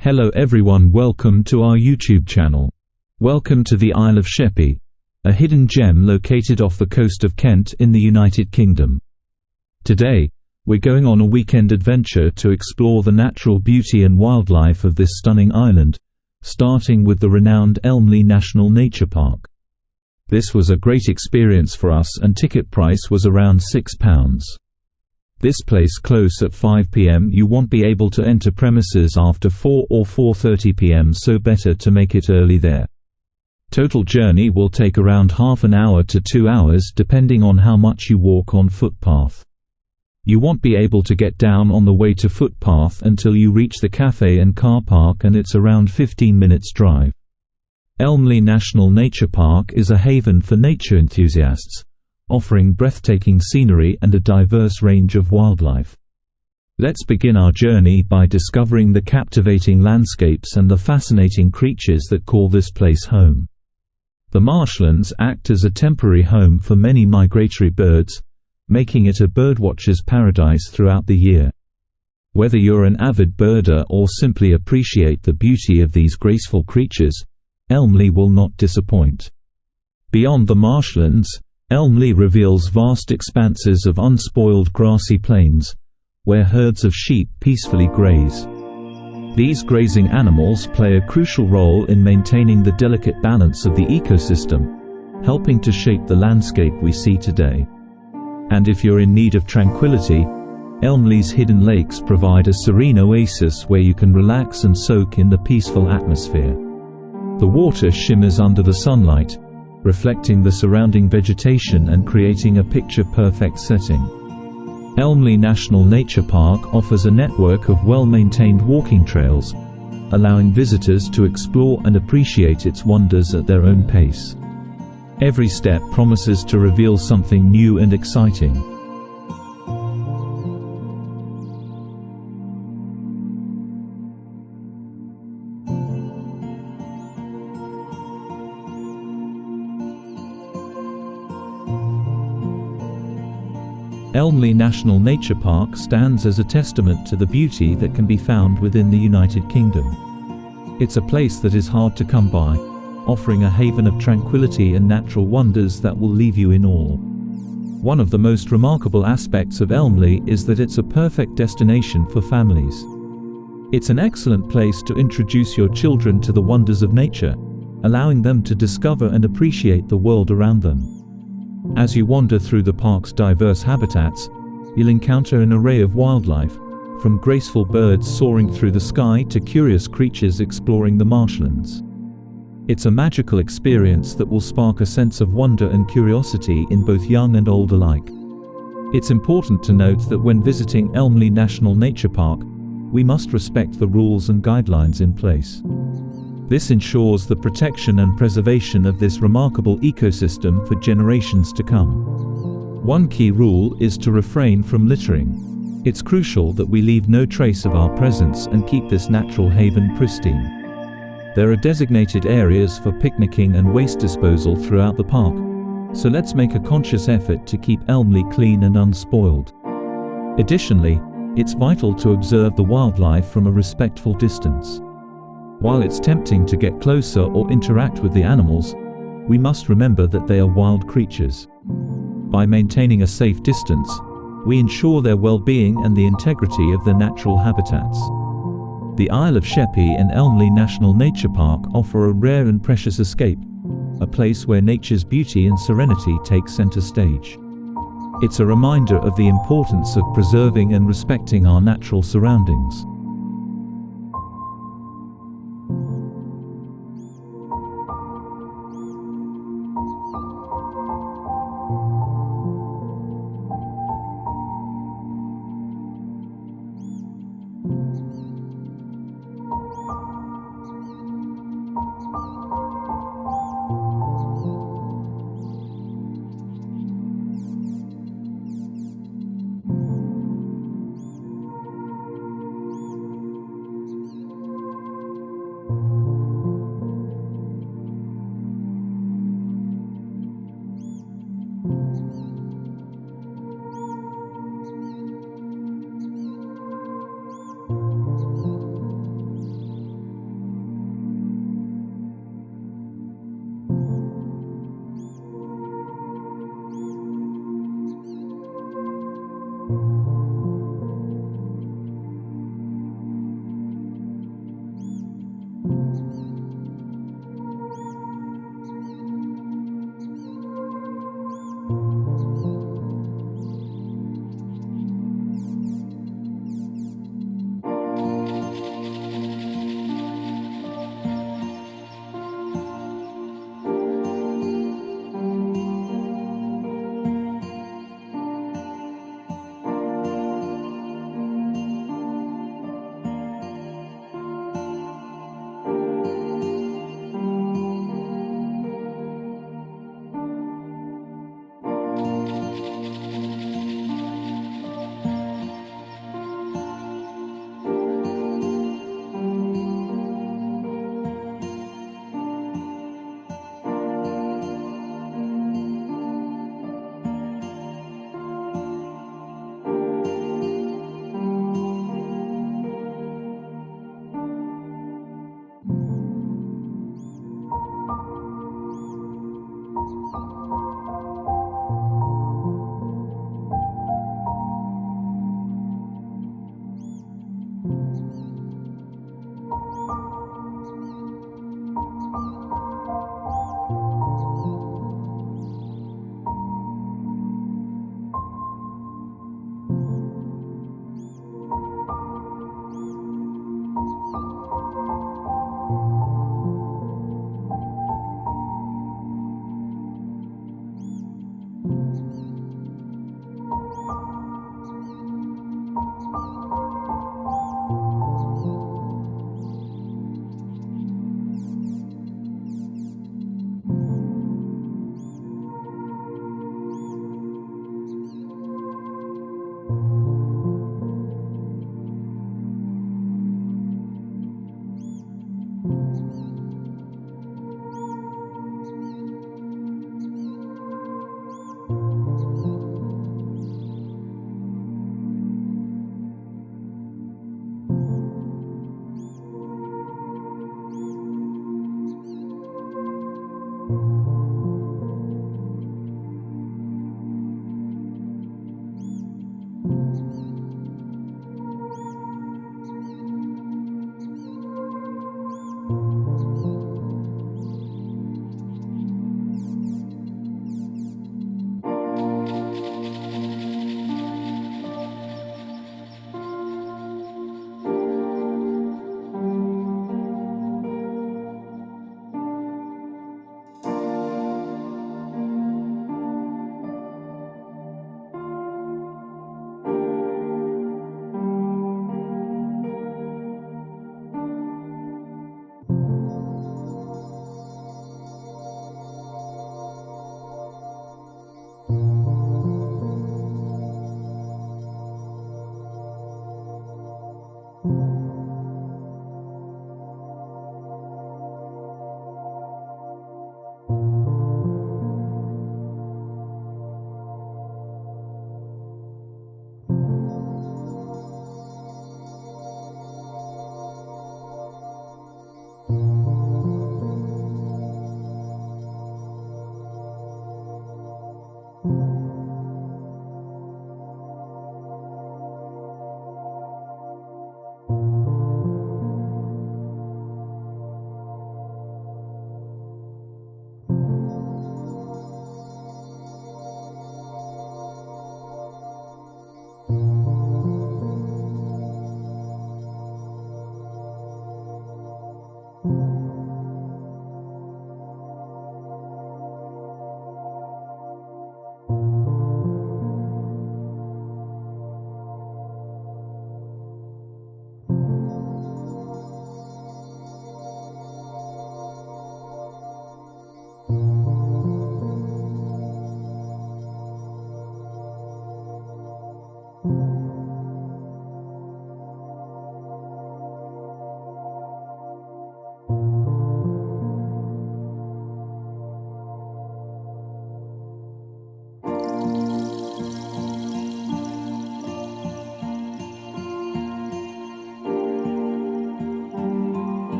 Hello everyone, welcome to our YouTube channel. Welcome to the Isle of Sheppey, a hidden gem located off the coast of Kent in the United Kingdom. Today, we're going on a weekend adventure to explore the natural beauty and wildlife of this stunning island, starting with the renowned Elmley National Nature Park. This was a great experience for us and ticket price was around £6. This place close at 5 p.m. You won't be able to enter premises after 4 or 4:30 p.m. so better to make it early there. Total journey will take around half an hour to 2 hours depending on how much you walk on footpath. You won't be able to get down on the way to footpath until you reach the cafe and car park, and it's around 15 minutes drive. Elmley National Nature Park is a haven for nature enthusiasts, offering breathtaking scenery and a diverse range of wildlife. Let's begin our journey by discovering the captivating landscapes and the fascinating creatures that call this place home. The marshlands act as a temporary home for many migratory birds, making it a birdwatcher's paradise throughout the year. Whether you're an avid birder or simply appreciate the beauty of these graceful creatures, Elmley will not disappoint. Beyond the marshlands, Elmley reveals vast expanses of unspoiled grassy plains, where herds of sheep peacefully graze. These grazing animals play a crucial role in maintaining the delicate balance of the ecosystem, helping to shape the landscape we see today. And if you're in need of tranquility, Elmley's hidden lakes provide a serene oasis where you can relax and soak in the peaceful atmosphere. The water shimmers under the sunlight, reflecting the surrounding vegetation and creating a picture-perfect setting. Elmley National Nature Park offers a network of well-maintained walking trails, allowing visitors to explore and appreciate its wonders at their own pace. Every step promises to reveal something new and exciting. Elmley National Nature Park stands as a testament to the beauty that can be found within the United Kingdom. It's a place that is hard to come by, offering a haven of tranquility and natural wonders that will leave you in awe. One of the most remarkable aspects of Elmley is that it's a perfect destination for families. It's an excellent place to introduce your children to the wonders of nature, allowing them to discover and appreciate the world around them. As you wander through the park's diverse habitats, you'll encounter an array of wildlife, from graceful birds soaring through the sky to curious creatures exploring the marshlands. It's a magical experience that will spark a sense of wonder and curiosity in both young and old alike. It's important to note that when visiting Elmley National Nature Park, we must respect the rules and guidelines in place. This ensures the protection and preservation of this remarkable ecosystem for generations to come. One key rule is to refrain from littering. It's crucial that we leave no trace of our presence and keep this natural haven pristine. There are designated areas for picnicking and waste disposal throughout the park, so let's make a conscious effort to keep Elmley clean and unspoiled. Additionally, it's vital to observe the wildlife from a respectful distance. While it's tempting to get closer or interact with the animals, we must remember that they are wild creatures. By maintaining a safe distance, we ensure their well-being and the integrity of their natural habitats. The Isle of Sheppey and Elmley National Nature Park offer a rare and precious escape, a place where nature's beauty and serenity take center stage. It's a reminder of the importance of preserving and respecting our natural surroundings.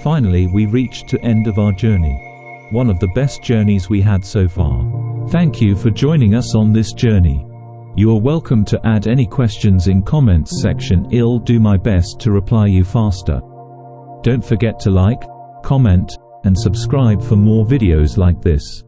Finally we reached to end of our journey. One of the best journeys we had so far. Thank you for joining us on this journey. You are welcome to add any questions in comments section. I'll do my best to reply you faster. Don't forget to like, comment, and subscribe for more videos like this.